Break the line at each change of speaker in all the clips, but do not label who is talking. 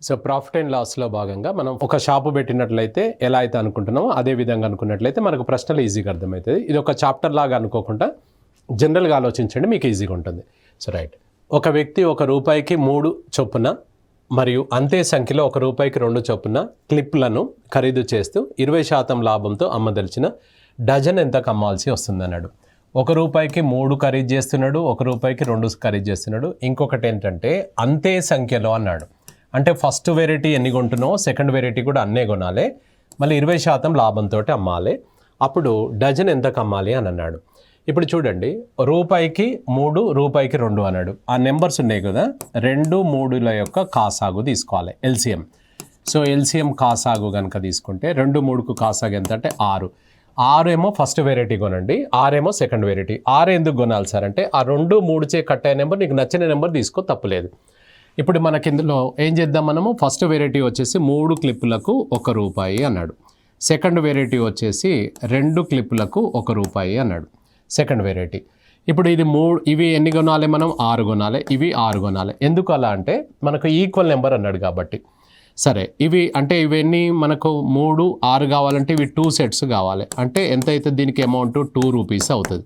So profit and లాస్లో భాగంగా మనం ఒక షాపు పెట్టినట్లయితే ఎలా అయితే అనుకుంటున్నామో అదే విధంగా అనుకున్నట్లయితే మనకు ప్రశ్నలు ఈజీగా అర్థమవుతుంది. ఇది ఒక చాప్టర్ లాగా అనుకోకుండా జనరల్గా ఆలోచించండి, మీకు ఈజీగా ఉంటుంది. సో రైట్, ఒక వ్యక్తి ₹1 3 చొప్పున మరియు అంతే సంఖ్యలో ₹1 2 చొప్పున క్లిప్లను ఖరీదు చేస్తూ 20% లాభంతో అమ్మదలిచిన డజన్ ఎంతకు అమ్మాల్సి వస్తుందన్నాడు. ₹1 3 ఖరీదు చేస్తున్నాడు, ₹1 2 ఖరీదు చేస్తున్నాడు. ఇంకొకటి ఏంటంటే అంతే సంఖ్యలో అన్నాడు. అంటే ఫస్ట్ వెరైటీ ఎన్ని కొంటున్నావు, సెకండ్ వెరైటీ కూడా అన్నే కొనాలి, మళ్ళీ 20% లాభంతో అమ్మాలి. అప్పుడు డజన్ ఎంతకు అమ్మాలి అని అన్నాడు. ఇప్పుడు చూడండి, ₹3 3, ₹2 2 అన్నాడు. ఆ నెంబర్స్ ఉన్నాయి కదా, 2 3ల యొక్క కాసాగు తీసుకోవాలి, ఎల్సిఎం. సో ఎల్సిఎం కాసాగు కనుక తీసుకుంటే 2 3కు కాసాగు ఎంత అంటే 6. 6 ఏమో ఫస్ట్ వెరైటీ కొనండి, 6 ఏమో సెకండ్ వెరైటీ. 6 ఎందుకు కొనాలి సార్ అంటే ఆ 2 3 చే కట్ అయిన నెంబర్ నీకు నచ్చిన నెంబర్ తీసుకో, తప్పులేదు. ఇప్పుడు మనకి ఇందులో ఏం చేద్దాం, మనము ఫస్ట్ వెరైటీ వచ్చేసి 3 క్లిప్పులకు ₹1 అన్నాడు. సెకండ్ వెరైటీ వచ్చేసి 2 క్లిప్పులకు ₹1 అన్నాడు సెకండ్ వెరైటీ. ఇప్పుడు ఇది ఇవి ఎన్ని కొనాలి, మనం 6 కొనాలి, ఇవి 6 కొనాలి. ఎందుకు అలా అంటే మనకు ఈక్వల్ నెంబర్ అన్నాడు కాబట్టి. సరే, ఇవి అంటే ఇవన్నీ మనకు 3 6 కావాలంటే ఇవి 2 సెట్స్ కావాలి. అంటే ఎంత అవుతుంది దీనికి అమౌంట్, ₹2 అవుతుంది.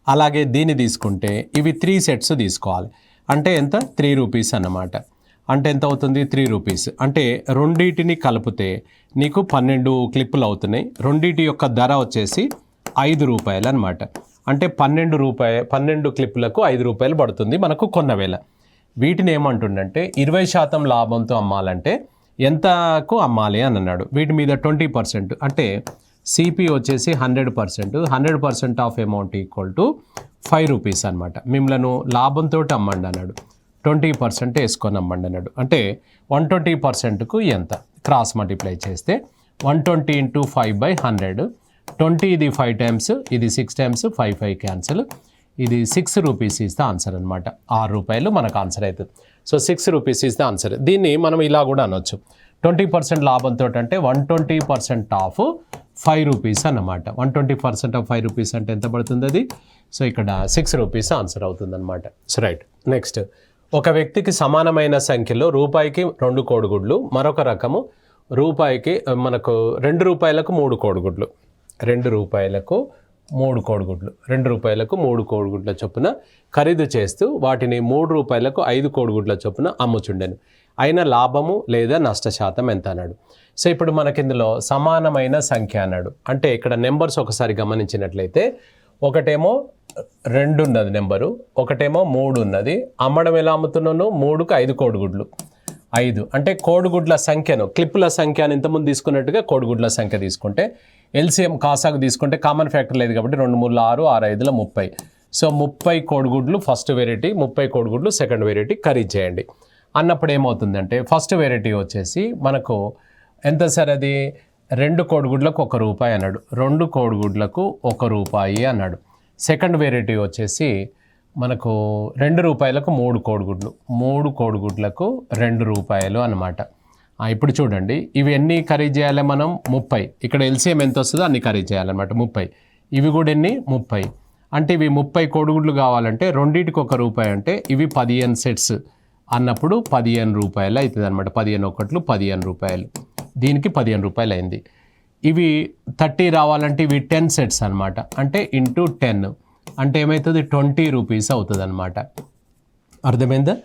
అలాగే దీన్ని తీసుకుంటే ఇవి 3 సెట్స్ తీసుకోవాలి. అంటే ఎంత, ₹3 అన్నమాట. అంటే ఎంత అవుతుంది, ₹3. అంటే రెండింటిని కలిపితే నీకు 12 క్లిప్పులు అవుతున్నాయి. రెండింటి యొక్క ధర వచ్చేసి ₹5 అనమాట. అంటే 12 క్లిప్పులకు ₹5 పడుతుంది మనకు కొన్న వేళ. వీటిని ఏమంటుండంటే 20% లాభంతో అమ్మాలంటే ఎంతకు అమ్మాలి అని అన్నాడు. వీటి మీద 20% అంటే సిపి వచ్చేసి 100%. 100% ఆఫ్ అమౌంట్ ఈక్వల్ టు ₹5 అనమాట. మిమ్మల్ని లాభంతో అమ్మండి అన్నాడు. 20% వేసుకొని అమ్మండి అన్నాడు. అంటే 120%కు ఎంత, క్రాస్ మల్టిప్లై చేస్తే 120 × 5/100. 20 ఇది 5 టైమ్స్, ఇది 6 టైమ్స్, 5 క్యాన్సిల్. ఇది ₹6 ఇస్ ద ఆన్సర్ అనమాట. ₹6 మనకు ఆన్సర్ అవుతుంది. So ₹6 is the answer. దీన్ని మనం ఇలా కూడా అనొచ్చు, 20% లాభంతో అంటే 120% ఆఫ్ ₹5 అన్నమాట. 120% ఆఫ్ ₹5 అంటే ఎంత పడుతుంది అది. సో ఇక్కడ ₹6 ఆన్సర్ అవుతుంది అనమాట. సో రైట్, నెక్స్ట్, ఒక వ్యక్తికి సమానమైన సంఖ్యలో ₹2కి 2 కోడిగుడ్లు, మరొక రకము మనకు ₹2కు 3 కోడిగుడ్లు, ₹2కు 3 కోడిగుడ్లు, ₹2కు 3 కోడిగుడ్ల చొప్పున ఖరీదు చేస్తూ వాటిని ₹3కు 5 కోడిగుడ్ల చొప్పున అమ్ముచుండెను. అయిన లాభము లేదా నష్టశాతం ఎంత అన్నాడు. సో ఇప్పుడు మనకి ఇందులో సమానమైన సంఖ్య అన్నాడు. అంటే ఇక్కడ నెంబర్స్ ఒకసారి గమనించినట్లయితే ఒకటేమో 2 ఉన్నది నెంబరు, ఒకటేమో 3 ఉన్నది. అమ్మడం ఎలా అమ్ముతున్నాను, 3కు 5 కోడిగుడ్లు. 5 అంటే కోడిగుడ్ల సంఖ్యను, క్లిప్పుల సంఖ్యను ఇంతకుముందు తీసుకున్నట్టుగా కోడిగుడ్ల సంఖ్య తీసుకుంటే ఎల్సిఎం కాసాకు తీసుకుంటే కామన్ ఫ్యాక్టర్ లేదు కాబట్టి 2 3 6, 6 5 30. సో 30 కోడిగుడ్లు ఫస్ట్ వెరైటీ, 30 కోడిగుడ్లు సెకండ్ వెరైటీ ఖరీదు చేయండి అన్నప్పుడు ఏమవుతుందంటే ఫస్ట్ వెరైటీ వచ్చేసి మనకు ఎంత సార్, అది 2 కోడిగుడ్లకు ₹1 అన్నాడు. 2 కోడిగుడ్లకు ₹1 అన్నాడు. సెకండ్ వెరైటీ వచ్చేసి మనకు ₹2కు 3 కోడిగుడ్లు, 3 కోడిగుడ్లకు ₹2 అనమాట. ఇప్పుడు చూడండి, ఇవి ఎన్ని ఖరీదు చేయాలి మనం, 30. ఇక్కడ ఎల్సిఎం ఎంత వస్తుందో అన్ని ఖరీదు చేయాలన్నమాట, 30. ఇవి కూడా ఎన్ని, 30. అంటే ఇవి 30 కోడిగుడ్లు కావాలంటే రెండింటికి ₹1 అంటే ఇవి 15 సెట్స్ అన్నప్పుడు ₹15 అవుతుంది అనమాట. 15 ఒకట్లు ₹15, దీనికి ₹15 అయింది. ఇవి 30 రావాలంటే ఇవి 10 సెట్స్ అనమాట. అంటే ఇంటూ 10 అంటే ఏమవుతుంది, ₹20 అవుతుంది అనమాట. అర్థమైందా.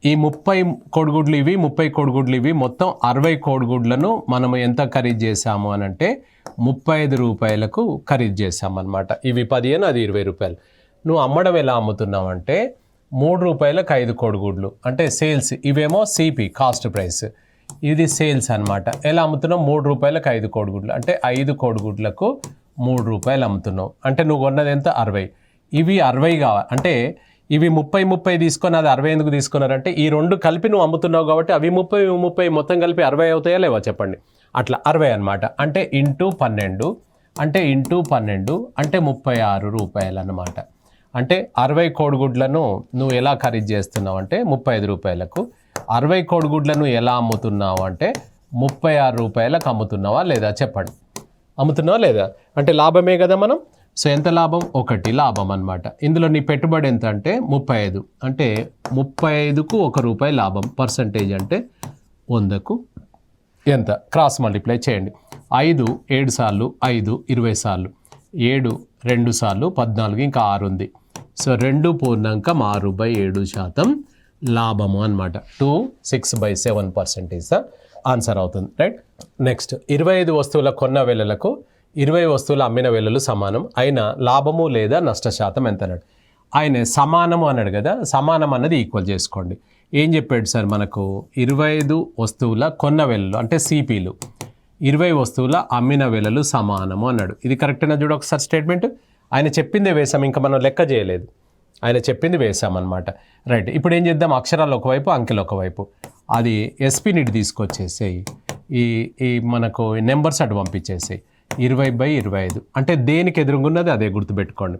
ఈ 30 కోడిగుడ్లు ఇవి, 30 కోడిగుడ్లు ఇవి, మొత్తం 60 కోడిగుడ్లను మనము ఎంత ఖరీదు చేసాము అని అంటే ₹35కు ఖరీదు చేసామన్నమాట. ఇవి 15, అది ₹20. నువ్వు అమ్మడం ఎలా అమ్ముతున్నావు అంటే ₹3కు 5 కోడిగుడ్లు అంటే సేల్స్. ఇవేమో సిపి కాస్ట్ ప్రైస్, ఇది సేల్స్ అనమాట. ఎలా అమ్ముతున్నావు, ₹3కు 5 కోడిగుడ్లు అంటే 5 కోడిగుడ్లకు ₹3 అమ్ముతున్నావు. అంటే నువ్వు కొన్నది ఎంత, 60. ఇవి 60 కావాలి అంటే ఇవి 30 తీసుకొని అది 60 ఎందుకు తీసుకున్నారంటే ఈ 2 కలిపి నువ్వు అమ్ముతున్నావు కాబట్టి అవి 30 మొత్తం కలిపి 60 అవుతాయా లేవా చెప్పండి. అట్లా 60 అనమాట. అంటే ఇంటూ 12 అంటే ₹36 అన్నమాట. అంటే 60 కోడిగుడ్లను నువ్వు ఎలా ఖరీదు చేస్తున్నావు అంటే ₹35కు, 60 కోడిగుడ్లను ఎలా అమ్ముతున్నావు అంటే ₹36కు అమ్ముతున్నావా లేదా చెప్పండి. అమ్ముతున్నావా లేదా అంటే లాభమే కదా మనం. సో ఎంత లాభం, 1 లాభం అనమాట. ఇందులో నీ పెట్టుబడి ఎంత అంటే 35, అంటే 35కు ₹1 లాభం. పర్సంటేజ్ అంటే 100కు ఎంత? క్రాస్ మల్టిప్లై చేయండి. 5 7 సార్లు 5 20 సార్లు, 7 2 సార్లు 14, ఇంకా 6 ఉంది. సో 2.6/7% లాభము అనమాట. 2.6/7% ఈజ్ ద ఆన్సర్ అవుతుంది. రైట్. నెక్స్ట్ 25 వస్తువుల కొన్న వేళలకు 20 వస్తువుల అమ్మిన వేళలు సమానం అయిన లాభము లేదా నష్ట శాతం ఎంత అన్నాడు. ఆయన సమానము అన్నాడు కదా, సమానం అన్నది ఈక్వల్ చేసుకోండి. ఏం చెప్పాడు సార్ మనకు? 25 వస్తువుల కొన్న వేళలు అంటే సిపిలు, 20 వస్తువుల అమ్మిన వేళలు సమానము అన్నాడు. ఇది కరెక్టేనా చూడు ఒకసారి స్టేట్మెంట్. ఆయన చెప్పిందే వేసాం, ఇంకా మనం లెక్క చేయలేదు, ఆయన చెప్పింది వేసామన్నమాట. రైట్. ఇప్పుడు ఏం చేద్దాం? అక్షరాలు ఒకవైపు అంకెలు ఒకవైపు. అది ఎస్పీని తీసుకొచ్చేసేయి, ఈ మనకు నెంబర్స్ అటు పంపించేసేయి. 20/25 అంటే దేనికి ఎదురుగున్నది అదే గుర్తుపెట్టుకోండి.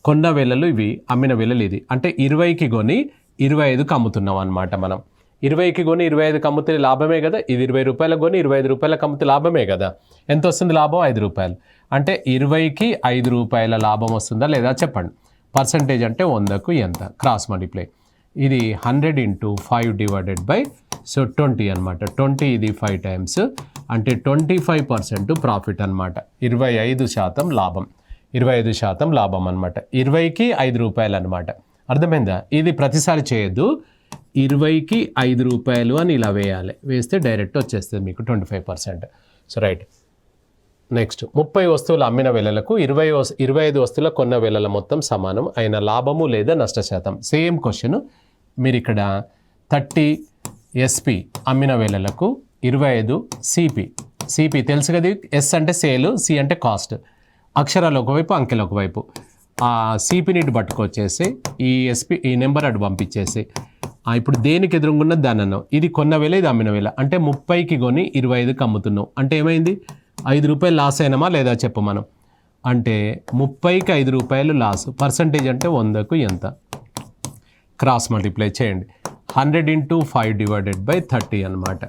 కొన్న వేళలు ఇవి, అమ్మిన వేళలు ఇది. అంటే 20కి కొని 25కి అమ్ముతున్నాం అనమాట. మనం 20కి కొని 25కి అమ్ముతే లాభమే కదా. ఇది 20 రూపాయలకు కొని 25 రూపాయలకు అమ్ముతే లాభమే కదా. ఎంత వస్తుంది లాభం? 5 రూపాయలు. అంటే 20కి 5 రూపాయల లాభం వస్తుందా లేదా చెప్పండి. పర్సంటేజ్ అంటే 100కు ఎంత? Cross multiply. ఇది 100 × 5/20 అనమాట. 20 ఇది 5 టైమ్స్ అంటే 25% ప్రాఫిట్ అనమాట. 25% లాభం, 25% లాభం అనమాట. 20కి 5 రూపాయలు అనమాట. అర్థమైందా? ఇది ప్రతిసారి చేయొద్దు. 20కి 5 రూపాయలు అని ఇలా వేయాలి. వేస్తే డైరెక్ట్ వచ్చేస్తుంది మీకు 25%. So right. నెక్స్ట్ 30 వస్తువుల అమ్మిన వేళలకు 25 వస్తువుల కొన్న వేళల మొత్తం సమానం అయిన లాభము లేదా నష్ట శాతం. Same question. మీరు ఇక్కడ 30 ఎస్పి అమ్మిన వేళలకు 25 సిపి తెలుసు కదా. ఎస్ అంటే సేల్, సి అంటే కాస్ట్. అక్షరాలు ఒకవైపు అంకెలు ఒకవైపు. ఆ సిపిని ఇటు పట్టుకొచ్చేసి ఈ నెంబర్ అటు పంపించేసి ఇప్పుడు దేనికి ఎదురుగున్నది దాని అన్నావు. ఇది కొన్న వేళ, ఇది అమ్మిన వేళ. అంటే 30కి కొని 25కి అమ్ముతున్నావు. అంటే ఏమైంది? 5 రూపాయలు లాస్ అయినామా లేదా చెప్పు మనం. అంటే 30కి 5 రూపాయలు లాస్. పర్సంటేజ్ అంటే 100కు ఎంత? క్రాస్ మల్టిప్లై చేయండి. 100 × 5/30 అనమాట.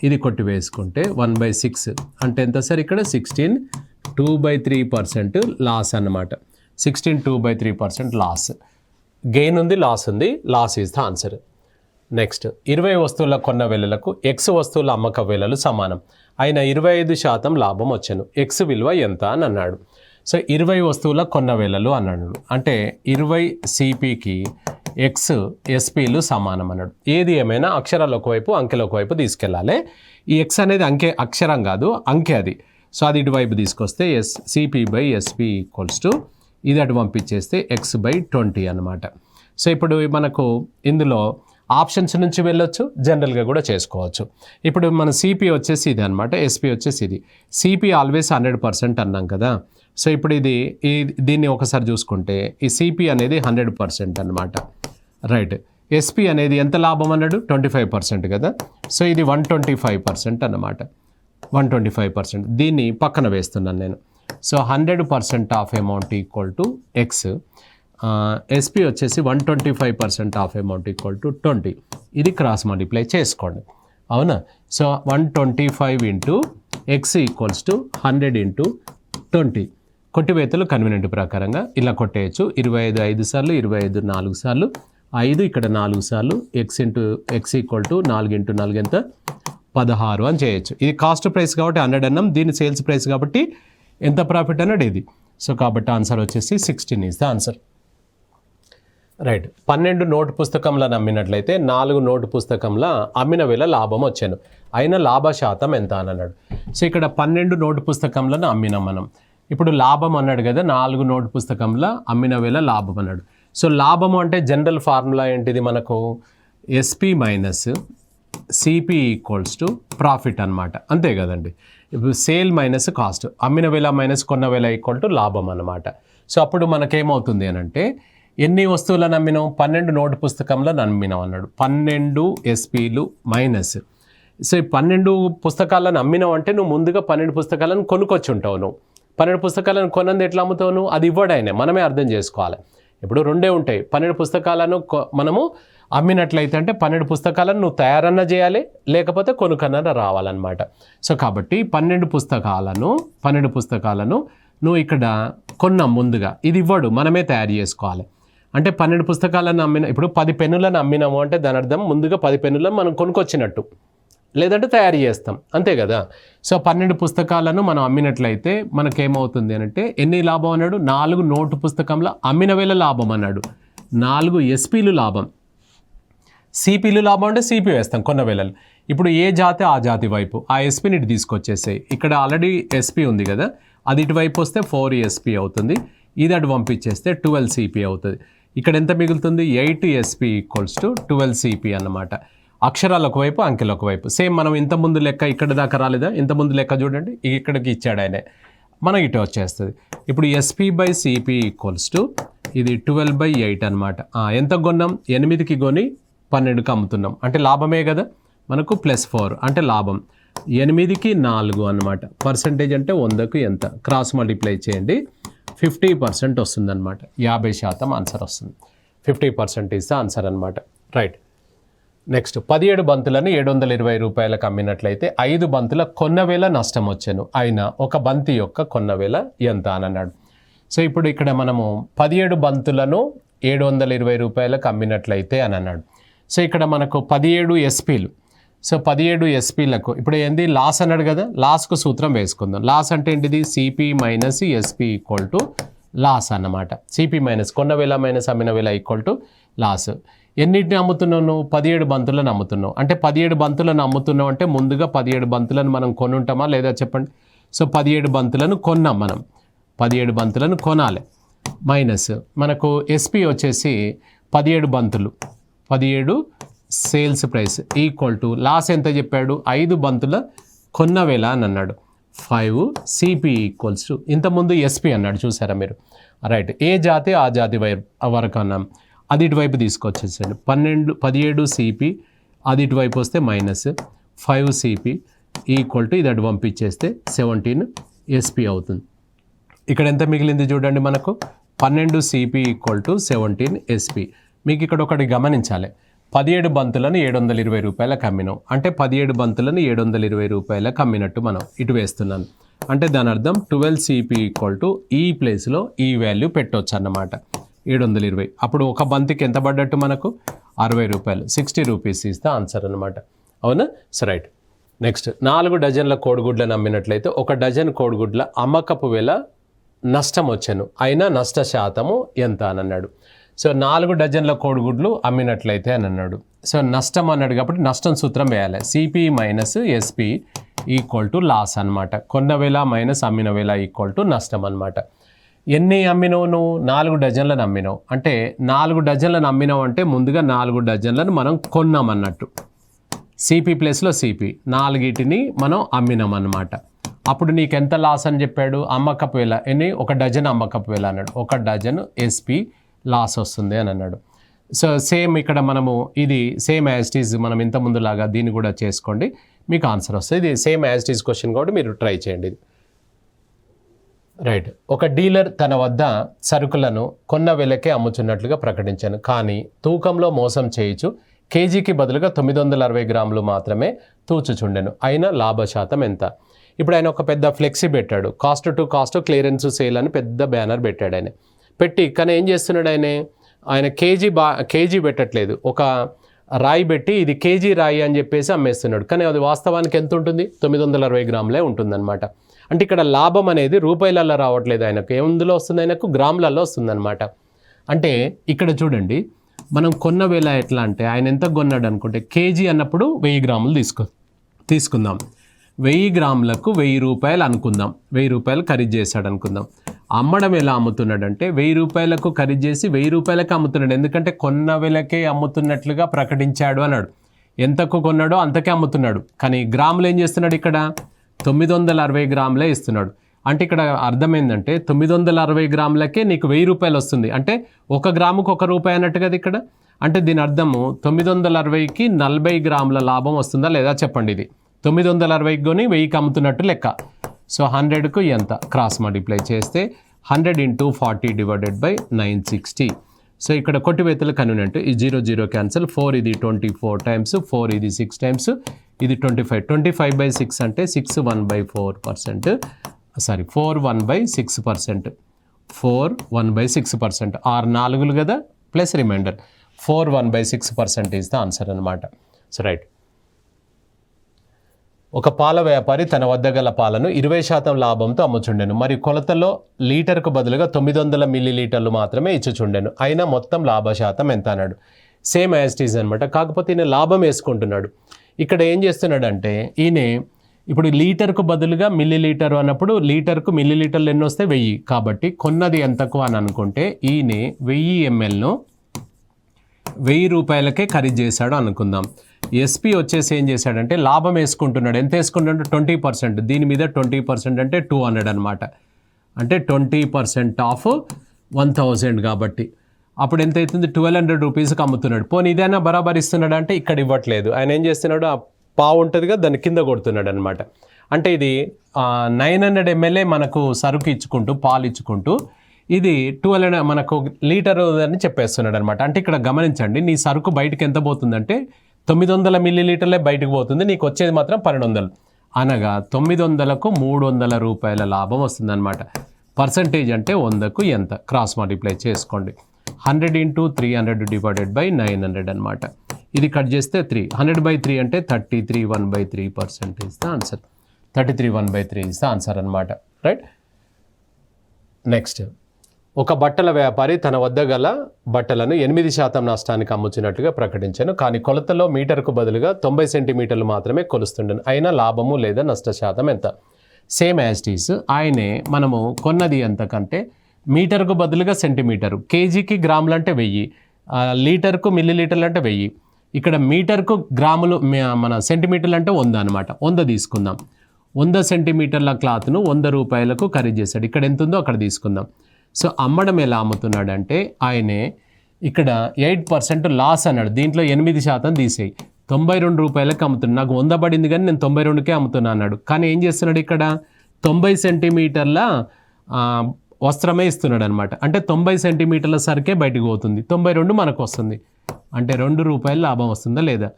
ఇది కొట్టి వేసుకుంటే 1/6 అంటే ఎంత సార్? ఇక్కడ 16 2/3% లాస్ అన్నమాట. 16 2/3% లాస్. గెయిన్ ఉంది, లాస్ ఉంది. Loss is the answer. Next 20 వస్తువుల కొన్న వేళలకు ఎక్స్ వస్తువుల అమ్మక వేళలు సమానం అయిన 25% లాభం వచ్చాను. ఎక్స్ విలువ ఎంత అని అన్నాడు. సో 20 వస్తువుల కొన్న వేళలు అన్నాడు. అంటే 20 సిపికి ఎక్స్ ఎస్పీలు సమానం అన్నాడు. ఏది ఏమైనా అక్షరాలు ఒకవైపు అంకెలు ఒకవైపు తీసుకెళ్ళాలి. ఈ ఎక్స్ అనేది అక్షరం కాదు, అంకె అది. సో అది ఇటువైపు తీసుకొస్తే సిపి/ఎస్పి = ఇది అటు పంపించేస్తే x/20 అనమాట. సో ఇప్పుడు మనకు ఇందులో ఆప్షన్స్ నుంచి వెళ్ళొచ్చు, జనరల్గా కూడా చేసుకోవచ్చు. ఇప్పుడు మన సిపి వచ్చేసి ఇది అనమాట, ఎస్పి వచ్చేసి ఇది. సిపి ఆల్వేస్ 100% అన్నాం కదా. సో ఇప్పుడు దీన్ని ఒకసారి చూసుకుంటే ఈ సిపి అనేది 100% అనమాట. రైట్. ఎస్పి అనేది ఎంత లాభం అన్నాడు? 25% కదా. సో ఇది 125% అన్నమాట. 125%. దీన్ని పక్కన వేస్తున్నాను నేను. So 100% of amount = x. SP వచ్చేసి 125% ఆఫ్ అమౌంట్ = 20. ఇది క్రాస్ మల్టిప్లై చేసుకోండి. అవునా? So 125 × x = 100 × 20. కొట్టివేతలు కన్వీనియంట్ ప్రకారంగా ఇలా కొట్టేయచ్చు. 25 5 సార్లు, 25 4 సార్లు, 5 ఇక్కడ 4 సార్లు, x = 4 × 4 ఎంత? 16 అని చేయొచ్చు. ఇది కాస్ట్ ప్రైస్ కాబట్టి 100 అన్నాం, దీని సేల్స్ ప్రైస్ కాబట్టి ఎంత ప్రాఫిట్ అన్నాడు ఇది. సో కాబట్టి ఆన్సర్ వచ్చేసి 16 is the answer. Right. 12 note పుస్తకంలను అమ్మినట్లయితే 4 నోటు పుస్తకంల అమ్మిన వేళ లాభం వచ్చాను. అయిన లాభ శాతం ఎంత అని అన్నాడు. సో ఇక్కడ 12 నోటు పుస్తకంలను అమ్మినాం మనం. ఇప్పుడు లాభం అన్నాడు కదా, 4 నోటు పుస్తకంల అమ్మిన వేళ లాభం అన్నాడు. సో లాభము అంటే జనరల్ ఫార్ములా ఏంటిది మనకు? ఎస్పి - సిపి = ప్రాఫిట్ అనమాట. అంతే కదండి. ఇప్పుడు సేల్ మైనస్ కాస్ట్, అమ్మిన వేళ మైనస్ కొన్న వేళ = లాభం అనమాట. సో అప్పుడు మనకేమవుతుంది అని అంటే, ఎన్ని వస్తువులను అమ్మినాం? 12 నోటు పుస్తకంలో అమ్మినాం అన్నాడు. 12 ఎస్పీలు మైనస్. సో ఈ 12 పుస్తకాలను అమ్మినావు అంటే నువ్వు ముందుగా 12 పుస్తకాలను కొనుక్కొచ్చి ఉంటావు. నువ్వు 12 పుస్తకాలను కొనంది ఎట్లా అమ్ముతావు నువ్వు? అది ఇవ్వడాయనే, మనమే అర్థం చేసుకోవాలి. ఇప్పుడు రెండే ఉంటాయి. 12 పుస్తకాలను మనము అమ్మినట్లయితే అంటే 12 పుస్తకాలను నువ్వు తయారన్నా చేయాలి, లేకపోతే కొనుక్కన్నా రావాలన్నమాట. సో కాబట్టి 12 పుస్తకాలను నువ్వు ఇక్కడ కొన్నాం ముందుగా. ఇది ఇవ్వడు, మనమే తయారు చేసుకోవాలి. అంటే 12 పుస్తకాలను అమ్మిన, ఇప్పుడు 10 పెన్నులను అమ్మినాము అంటే దాని అర్థం ముందుగా 10 పెన్నులను మనం కొనుక్కొచ్చినట్టు. లేదంటే తయారు చేస్తాం, అంతే కదా. సో 12 పుస్తకాలను మనం అమ్మినట్లయితే మనకేమవుతుంది అంటే ఎన్ని లాభం అన్నాడు, 4 నోటు పుస్తకంలో అమ్మిన వేల లాభం అన్నాడు, 4 ఎస్పీలు లాభం. సిపిలు లాభం అంటే సిపి వేస్తాం కొన్న వేళలు. ఇప్పుడు ఏ జాతి ఆ జాతి వైపు ఆ ఎస్పీని ఇటు తీసుకొచ్చేసాయి. ఇక్కడ ఆల్రెడీ ఎస్పీ ఉంది కదా, అది ఇటువైపు వస్తే 4 ఎస్పీ అవుతుంది, ఇది అటు పంపించేస్తే 12 సిపి అవుతుంది. ఇక్కడ ఎంత మిగులుతుంది, 8 ఎస్పీ ఈక్వల్స్ టు 12 సిపి అన్నమాట. అక్షరాలు ఒకవైపు అంకెలు ఒకవైపు. సేమ్ మనం ఇంతకుముందు లెక్క ఇక్కడ దాకా రాలేదా, ఇంతకుముందు లెక్క చూడండి, ఇక్కడికి ఇచ్చాడు ఆయన, మనకి ఇటు వచ్చేస్తుంది. ఇప్పుడు SP by CP equals to ఇది 12/8 అనమాట. ఎంత కొన్నాం, 8కి కొని 12కి అమ్ముతున్నాం అంటే లాభమే కదా మనకు, +4 అంటే లాభం. 8కి 4 అనమాట. పర్సంటేజ్ అంటే 100కు ఎంత, క్రాస్ మల్టిప్లై చేయండి, 50% వస్తుందన్నమాట. 50% ఆన్సర్ వస్తుంది. 50% ఇస్ ద ఆన్సర్ అనమాట. రైట్. నెక్స్ట్ 17 బంతులను 720 రూపాయలకు అమ్మినట్లయితే 5 బంతుల కొన్న వేల నష్టం వచ్చాను, అయినా ఒక బంతి యొక్క కొన్న వేల ఎంత అని అన్నాడు. సో ఇప్పుడు ఇక్కడ మనము 17 బంతులను 720 రూపాయలకు అమ్మినట్లయితే అని అన్నాడు. సో ఇక్కడ మనకు 17 ఎస్పీలు. సో 17 ఎస్పీలకు ఇప్పుడు ఏంది లాస్ అన్నాడు కదా, లాస్కు సూత్రం వేసుకుందాం. లాస్ అంటే ఏంటిది, CP minus SP equal to loss అన్నమాట. సిపి మైనస్ కొన్న వేల మైనస్ అమ్మిన వేల ఈక్వల్ టు లాస్. ఎన్నిటిని అమ్ముతున్నావు నువ్వు, 17 బంతులను అమ్ముతున్నావు. అంటే 17 బంతులను అమ్ముతున్నావు అంటే ముందుగా 17 బంతులను మనం కొనుంటామా లేదా చెప్పండి. సో 17 బంతులను కొన్నాం మనం, 17 బంతులను కొనాలి. మైనస్ మనకు ఎస్పీ వచ్చేసి 17 బంతులు, 17 sales price equal to loss ఎంత చెప్పాడు, 5 బంతుల కొన్న వేల అని అన్నాడు, 5 సిపి ఈక్వల్స్ టు ఇంతకుముందు ఎస్పీ అన్నాడు చూసారా మీరు. రైట్. ఏ జాతి ఆ జాతి వరకు అన్నాం, అది ఇటువైపు తీసుకొచ్చేసాడు. 17 సిపి, అది ఇటువైపు వస్తే మైనస్ 5 సిపి ఈక్వల్ టు ఇది అటు పంపించేస్తే 17 ఎస్పీ అవుతుంది. ఇక్కడ ఎంత మిగిలింది చూడండి మనకు, 12 సిపి ఈక్వల్ టు 17 ఎస్పీ. మీకు ఇక్కడ ఒకటి గమనించాలి, 17 బంతులను 720 రూపాయలకు అమ్మినాం అంటే 17 బంతులను 720 రూపాయలకు అమ్మినట్టు మనం ఇటు వేస్తున్నాను. అంటే దాని అర్థం 12 సిపి ఈక్వల్ టు ఈ ప్లేస్లో ఈ వాల్యూ పెట్టవచ్చు అన్నమాట, 720. అప్పుడు ఒక బంతికి ఎంత పడ్డట్టు మనకు, 60 రూపాయలు, 60 రూపీస్ ఇస్ ద ఆన్సర్ అనమాట. అవునా. So right. నెక్స్ట్ 4 డజన్ల కోడిగుడ్లను అమ్మినట్లయితే 1 డజన్ కోడిగుడ్ల అమ్మకపు వేల నష్టం వచ్చాను, అయినా నష్ట శాతము ఎంత అని అన్నాడు. సో 4 డజన్ల కోడిగుడ్లు అమ్మినట్లయితే అని అన్నాడు. సో నష్టం అన్నాడు కాబట్టి నష్టం సూత్రం వేయాలి, CP minus SP equal to loss అనమాట. కొన్న వేల మైనస్ అమ్మిన వేల ఈక్వల్ టు నష్టం అనమాట. ఎన్ని అమ్మినావు నువ్వు, 4 డజన్లను అమ్మినావు. అంటే 4 డజన్లను అమ్మినావు అంటే ముందుగా 4 డజన్లను మనం కొన్నాం అన్నట్టు, సిపి ప్లస్లో సిపి 4టిని మనం అమ్మినాం అన్నమాట. అప్పుడు నీకు ఎంత లాస్ అని చెప్పాడు, అమ్మకపు వేల ఎన్ని, 1 డజన్ అమ్మకపు వేల అన్నాడు, 1 డజన్ ఎస్పి లాస్ వస్తుంది అని అన్నాడు. సో సేమ్ ఇక్కడ మనము ఇది సేమ్ యాజ్ ఇట్ ఈజ్ మనం ఇంత ముందులాగా దీన్ని కూడా చేసుకోండి, మీకు ఆన్సర్ వస్తుంది. ఇది same as it is question కాబట్టి మీరు ట్రై చేయండి. రైట్. ఒక డీలర్ తన వద్ద సరుకులను కొన్న వేలకే అమ్ముతున్నట్లుగా ప్రకటించాను, కానీ తూకంలో మోసం చేయించు కేజీకి బదులుగా 960 గ్రాములు మాత్రమే తూచుచుండెను, అయినా లాభశాతం ఎంత. ఇప్పుడు ఆయన ఒక పెద్ద ఫ్లెక్సీ పెట్టాడు, cost to cost clearance sale అని పెద్ద బ్యానర్ పెట్టాడు. ఆయన పెట్టి కానీ ఏం చేస్తున్నాడు, ఆయన కేజీ పెట్టట్లేదు, ఒక రాయి పెట్టి ఇది కేజీ రాయి అని చెప్పేసి అమ్మేస్తున్నాడు. కానీ అది వాస్తవానికి ఎంత ఉంటుంది, 960 గ్రాములే ఉంటుందన్నమాట. అంటే ఇక్కడ లాభం అనేది రూపాయలలో రావట్లేదు, ఆయనకు ఎందులో వస్తుంది, ఆయనకు గ్రాములలో వస్తుందన్నమాట. అంటే ఇక్కడ చూడండి, మనం కొన్న వేల ఎట్లా అంటే ఆయన ఎంత కొన్నాడు అనుకుంటే, కేజీ అన్నప్పుడు 1000 గ్రాములు తీసుకుందాం, 1000 గ్రాములకు 1000 రూపాయలు అనుకుందాం, 1000 రూపాయలు ఖరీదు చేశాడు అనుకుందాం. అమ్మడం ఎలా అమ్ముతున్నాడంటే 1000 రూపాయలకు ఖరీదు చేసి 1000 రూపాయలకు అమ్ముతున్నాడు, ఎందుకంటే కొన్న వేలకే అమ్ముతున్నట్లుగా ప్రకటించాడు అన్నాడు. ఎంతకు కొన్నాడో అంతకే అమ్ముతున్నాడు, కానీ గ్రాములు ఏం చేస్తున్నాడు, ఇక్కడ 960 గ్రాములే ఇస్తున్నాడు. అంటే ఇక్కడ అర్థం ఏంటంటే 960 గ్రాములకే నీకు 1000 రూపాయలు వస్తుంది, అంటే 1 గ్రాముకు 1 రూపాయి అన్నట్టు కదా ఇక్కడ. అంటే దీని అర్థము 960కి 40 గ్రాముల లాభం వస్తుందా లేదా చెప్పండి. ఇది 960కి కొని 1000కి అమ్ముతున్నట్టు లెక్క. సో 100కు ఎంత, క్రాస్ మల్టిప్లై చేస్తే 100 × 40 / 960. సో ఇక్కడ కొట్టివేతలు కన్వీనియంట్, ఈ 0 0 క్యాన్సిల్, 4 ఇది 24 టైమ్స్, 4 ఇది 6 టైమ్స్, ఇది 25, 25/6 అంటే 6 1/4%, సారీ 4 1/6%, 4 1/6%, 6 4లు కదా plus remainder 4 1/6% is the answer అనమాట. So right. ఒక పాల వ్యాపారి తన వద్ద గల పాలను 20% లాభంతో అమ్ముచుండెను. మరి కొలతలో లీటర్కు బదులుగా 900 మిల్లీలీటర్లు మాత్రమే ఇచ్చుచుండెను. అయినా మొత్తం లాభశాతం ఎంత అన్నాడు. సేమ్ యాజ్ ఇట్ ఈజ్ అనమాట. కాకపోతే ఈయన లాభం వేసుకుంటున్నాడు. ఇక్కడ ఏం చేస్తున్నాడంటే ఈయన ఇప్పుడు లీటర్కు బదులుగా మిల్లీలీటర్ అన్నప్పుడు లీటర్కు మిల్లీలీటర్లు ఎన్ని వస్తే 1000. కాబట్టి కొన్నది ఎంతకు అని అనుకుంటే ఈయన 1000 mlను 1000 రూపాయలకే ఖరీదు చేశాడు అనుకుందాం. ఎస్పీ వచ్చేసి ఏం చేశాడంటే లాభం వేసుకుంటున్నాడు. ఎంత వేసుకుంటున్నాడు? 20%. దీని మీద 20% అంటే 200 అనమాట. అంటే 20% ఆఫ్ 1000 కాబట్టి అప్పుడు ఎంత అవుతుంది? 1200 రూపీస్కి అమ్ముతున్నాడు. పోనీ ఇదైనా బరాబర్ ఇస్తున్నాడు అంటే ఇక్కడ ఇవ్వట్లేదు. ఆయన ఏం చేస్తున్నాడు? ఆ పావు ఉంటుంది కదా దాన్ని కింద కొడుతున్నాడు అనమాట. అంటే ఇది 900 ml మనకు సరుకు ఇచ్చుకుంటూ పాలు ఇచ్చుకుంటూ ఇది 12 మనకు లీటర్ అని చెప్పేస్తున్నాడు అనమాట. అంటే ఇక్కడ గమనించండి, నీ సరుకు బయటకు ఎంత పోతుందంటే 900 మిల్లీలీటర్లే బయటకు పోతుంది, నీకు వచ్చేది మాత్రం 1200. అనగా 900కు 300 రూపాయల లాభం వస్తుందన్నమాట. పర్సంటేజ్ అంటే 100కు ఎంత? క్రాస్ మల్టిప్లై చేసుకోండి. 100 × 300 డివైడెడ్ బై 900 అనమాట. ఇది కట్ చేస్తే 3. 100/3 అంటే 33 1/3% is the answer. 33 1/3 is the answer అనమాట. రైట్. నెక్స్ట్, ఒక బట్టల వ్యాపారి తన వద్ద గల బట్టలను 8% నష్టానికి అమ్ముచినట్లుగా ప్రకటించాను. కానీ కొలతలో మీటర్కు బదులుగా 90 సెంటీమీటర్లు మాత్రమే కొలుస్తుండను. అయినా లాభము లేదా నష్టశాతం ఎంత? Same as it is. ఆయనే మనము కొన్నది ఎంతకంటే మీటర్కు బదులుగా సెంటీమీటరు, కేజీకి గ్రాములు అంటే 1000, లీటర్కు మిల్లీలీటర్లు అంటే 1000. ఇక్కడ మీటర్కు గ్రాములు మన సెంటీమీటర్లు అంటే 100 అనమాట. 100 తీసుకుందాం. 100 సెంటీమీటర్ల క్లాత్ను 100 రూపాయలకు ఖరీదు చేశాడు. ఇక్కడ ఎంత ఉందో అక్కడ తీసుకుందాం. సో అమ్మడం ఎలా అమ్ముతున్నాడంటే ఆయనే ఇక్కడ 8% లాస్ అన్నాడు. దీంట్లో 8% తీసేయి, 92 రూపాయలకు అమ్ముతున్నాడు. నాకు 100 పడింది కానీ నేను 92కే అమ్ముతున్నా అన్నాడు. కానీ ఏం చేస్తున్నాడు? ఇక్కడ 90 సెంటీమీటర్ల వస్త్రమే ఇస్తున్నాడు అనమాట. అంటే 90 సెంటీమీటర్ల సరికే బయటకు పోతుంది, 92 మనకు వస్తుంది. అంటే 2 రూపాయలు లాభం వస్తుందా లేదా?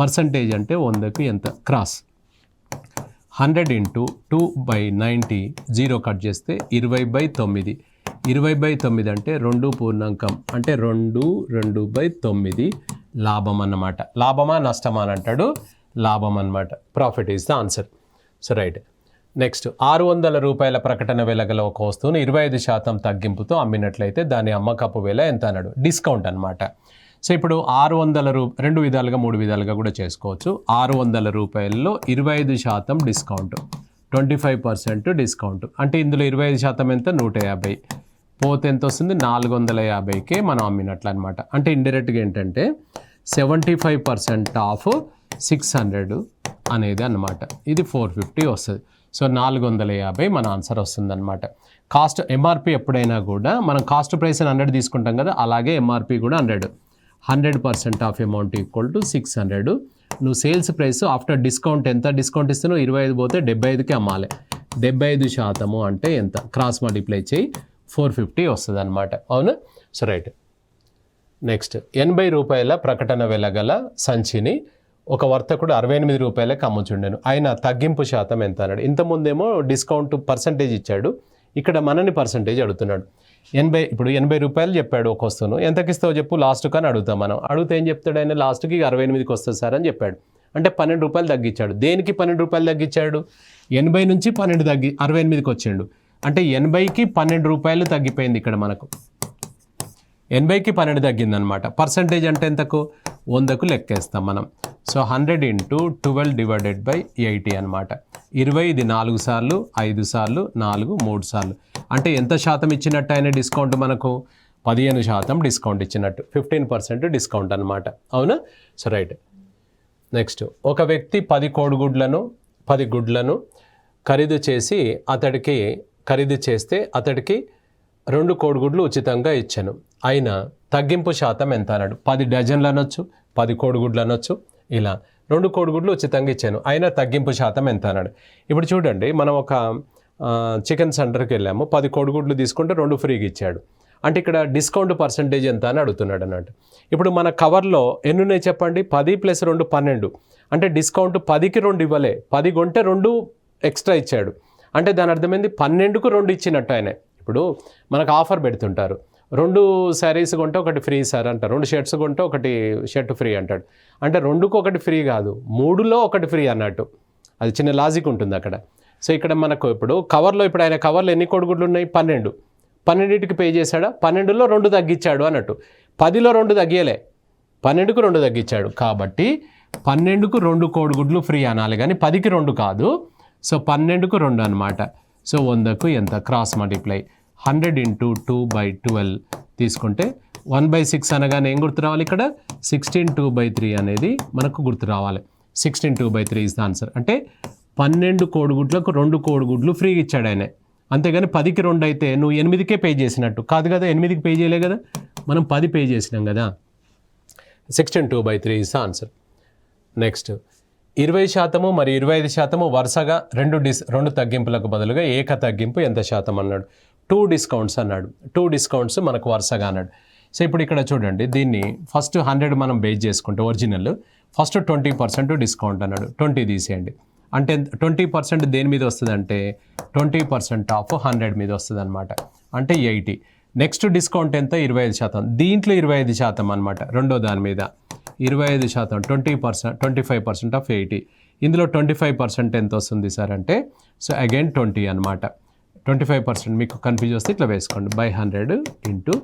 పర్సంటేజ్ అంటే 100కు ఎంత? క్రాస్. 100 × 2/90 0 కట్ చేస్తే 20/9. 20/9 అంటే 2 పూర్ణాంకం అంటే 2/9 లాభం అన్నమాట. లాభమా నష్టమా అని అంటాడు? లాభం అన్నమాట. Profit is the answer. So right. Next, 600 రూపాయల ప్రకటన వెలగల ఒక వస్తువును 25% తగ్గింపుతో అమ్మినట్లయితే దాని అమ్మకపు వేల ఎంత అన్నాడు? డిస్కౌంట్ అనమాట. సో ఇప్పుడు 600 2 విధాలుగా 3 విధాలుగా కూడా చేసుకోవచ్చు. 600 రూపాయల్లో 25% డిస్కౌంట్, 25% డిస్కౌంట్ అంటే ఇందులో 25% ఎంత? 150. పోతే ఎంత వస్తుంది? 450కే మనం అమ్మినట్లు అనమాట. అంటే ఇండైరెక్ట్గా ఏంటంటే 75% ఆఫ్ 600 అనేది అనమాట. ఇది 450 వస్తుంది. సో 450 మన ఆన్సర్ వస్తుందన్నమాట. కాస్ట్ ఎంఆర్పి ఎప్పుడైనా కూడా మనం కాస్ట్ ప్రైస్ 100 తీసుకుంటాం కదా, అలాగే ఎంఆర్పి కూడా 100% ఆఫ్ అమౌంట్ ఈక్వల్ టు 600. నువ్వు సేల్స్ ప్రైస్ ఆఫ్టర్ డిస్కౌంట్ ఎంత డిస్కౌంట్ ఇస్తున్నావు? 25 పోతే 75కి అమ్మాలి. 75% అంటే ఎంత? క్రాస్ మల్టిప్లై చేయి, 450 వస్తుంది అనమాట. అవునా? So right. నెక్స్ట్, 80 రూపాయల ప్రకటన వెలగల సంచిని ఒక వర్తకుడు 68 రూపాయలకు అమ్ముచుండెను. ఆయన తగ్గింపు శాతం ఎంత అన్నాడు? ఇంతకుముందేమో డిస్కౌంట్ పర్సంటేజ్ ఇచ్చాడు, ఇక్కడ మనని పర్సంటేజ్ అడుగుతున్నాడు. 80 రూపాయలు చెప్పాడు ఒక వస్తువును. ఎంతకి ఇస్తావు చెప్పు లాస్ట్ కానీ అడుగుతాం మనం. అడిగితే ఏం చెప్తాడు ఆయన? లాస్ట్కి 68కి వస్తుంది సార్ అని చెప్పాడు. అంటే 12 రూపాయలు తగ్గించాడు. దేనికి 12 రూపాయలు తగ్గించాడు? 80 నుంచి 12 తగ్గి 68కి వచ్చిండు. అంటే 80కి 12 రూపాయలు తగ్గిపోయింది ఇక్కడ మనకు. 80కి 12 తగ్గిందనమాట. పర్సంటేజ్ అంటే ఎంతకు? 100కు లెక్కేస్తాం మనం. సో 100 × 12 డివైడెడ్ బై 80 అనమాట. 20 ఇది 4 సార్లు, 5 సార్లు, 4 3 సార్లు. అంటే ఎంత శాతం ఇచ్చినట్టు ఆయన డిస్కౌంట్ మనకు? 15% డిస్కౌంట్ ఇచ్చినట్టు, 15% డిస్కౌంట్ అనమాట. అవునా? So right. నెక్స్ట్, ఒక వ్యక్తి 10 గుడ్లను ఖరీదు చేస్తే అతడికి 2 కోడిగుడ్లు ఉచితంగా ఇచ్చాను. అయినా తగ్గింపు శాతం ఎంత అన్నాడు? 10 డజన్లు అనొచ్చు, 10 కోడిగుడ్లు అనొచ్చు. ఇలా 2 కోడిగుడ్లు ఉచితంగా ఇచ్చాను, అయినా తగ్గింపు శాతం ఎంత అన్నాడు? ఇప్పుడు చూడండి, మనం ఒక చికెన్ సెంటర్కి వెళ్ళాము, 10 కోడిగుడ్లు తీసుకుంటే 2 ఫ్రీగా ఇచ్చాడు. అంటే ఇక్కడ డిస్కౌంట్ పర్సంటేజ్ ఎంత అని అడుగుతున్నాడు అన్నట్టు. ఇప్పుడు మన కవర్లో ఎన్ని ఉన్నాయి చెప్పండి? 10 + 2 12. అంటే డిస్కౌంట్ 10కి 2 ఇవ్వలే, 10 కొంటే 2 ఎక్స్ట్రా ఇచ్చాడు. అంటే దాని అర్థమైంది 12కు 2 ఇచ్చినట్టు ఆయన. ఇప్పుడు మనకు ఆఫర్ పెడుతుంటారు, 2 శారీస్ కొంటే 1 ఫ్రీ సార్ అంటారు, 2 షర్ట్స్ కొంటే 1 షర్ట్ ఫ్రీ అంటాడు. అంటే 2కు 1 ఫ్రీ కాదు, 3లో 1 ఫ్రీ అన్నట్టు. అది చిన్న లాజిక్ ఉంటుంది అక్కడ. సో ఇక్కడ మనకు ఇప్పుడు కవర్లో ఇప్పుడు ఆయన కవర్లో ఎన్ని కోడిగుడ్లు ఉన్నాయి? 12. 12కి పే చేశాడా? 12లో 2 తగ్గించాడు అన్నట్టు. 10లో 2 తగ్గియలే, 12కు 2 తగ్గించాడు. కాబట్టి 12కు 2 కోడిగుడ్లు ఫ్రీ అనాలి, కానీ 10కి 2 కాదు. సో 12కు 2 అనమాట. సో 100కు ఎంత? క్రాస్ మల్టిప్లై 100 × 2/12 తీసుకుంటే 1/6 అనగానే ఏం గుర్తు రావాలి? ఇక్కడ 16 2/3 అనేది మనకు గుర్తు రావాలి. 16 2/3 ఇస్ ద ఆన్సర్. అంటే 12 కోడిగుడ్లకు 2 కోడిగుడ్లు ఫ్రీగా ఇచ్చాడు ఆయన. అంతేగాని 10కి 2 అయితే నువ్వు 8కే పే చేసినట్టు కాదు కదా, 8కి పే చేయలే కదా, మనం 10 పే చేసినాం కదా. 16 2/3 ఇస్ ద ఆన్సర్. నెక్స్ట్ 20% మరియు 25% వరుసగా రెండు తగ్గింపులకు బదులుగా ఏక తగ్గింపు ఎంత శాతం అన్నాడు? 2 డిస్కౌంట్స్ అన్నాడు. 2 డిస్కౌంట్స్ మనకు వరుసగా అన్నాడు. సో ఇప్పుడు ఇక్కడ చూడండి, దీన్ని ఫస్ట్ 100 మనం బేస్ చేసుకుంటే ఒరిజినల్, ఫస్ట్ 20% డిస్కౌంట్ అన్నాడు. 20 తీసేయండి. అంటే 20% దేని మీద వస్తుంది అంటే 20% ఆఫ్ 100 మీద వస్తుంది అనమాట. అంటే 80. నెక్స్ట్ డిస్కౌంట్ ఎంత? 25%. దీంట్లో 25% అనమాట. రెండో దాని మీద 25%, 20%, 25% ఆఫ్ 80. ఇందులో 25% ఎంత వస్తుంది సార్ అంటే, సో అగైన్ 20 అనమాట. 25% మీకు కన్ఫ్యూజ్ వస్తే ఇట్లా వేసుకోండి, బై 100 ×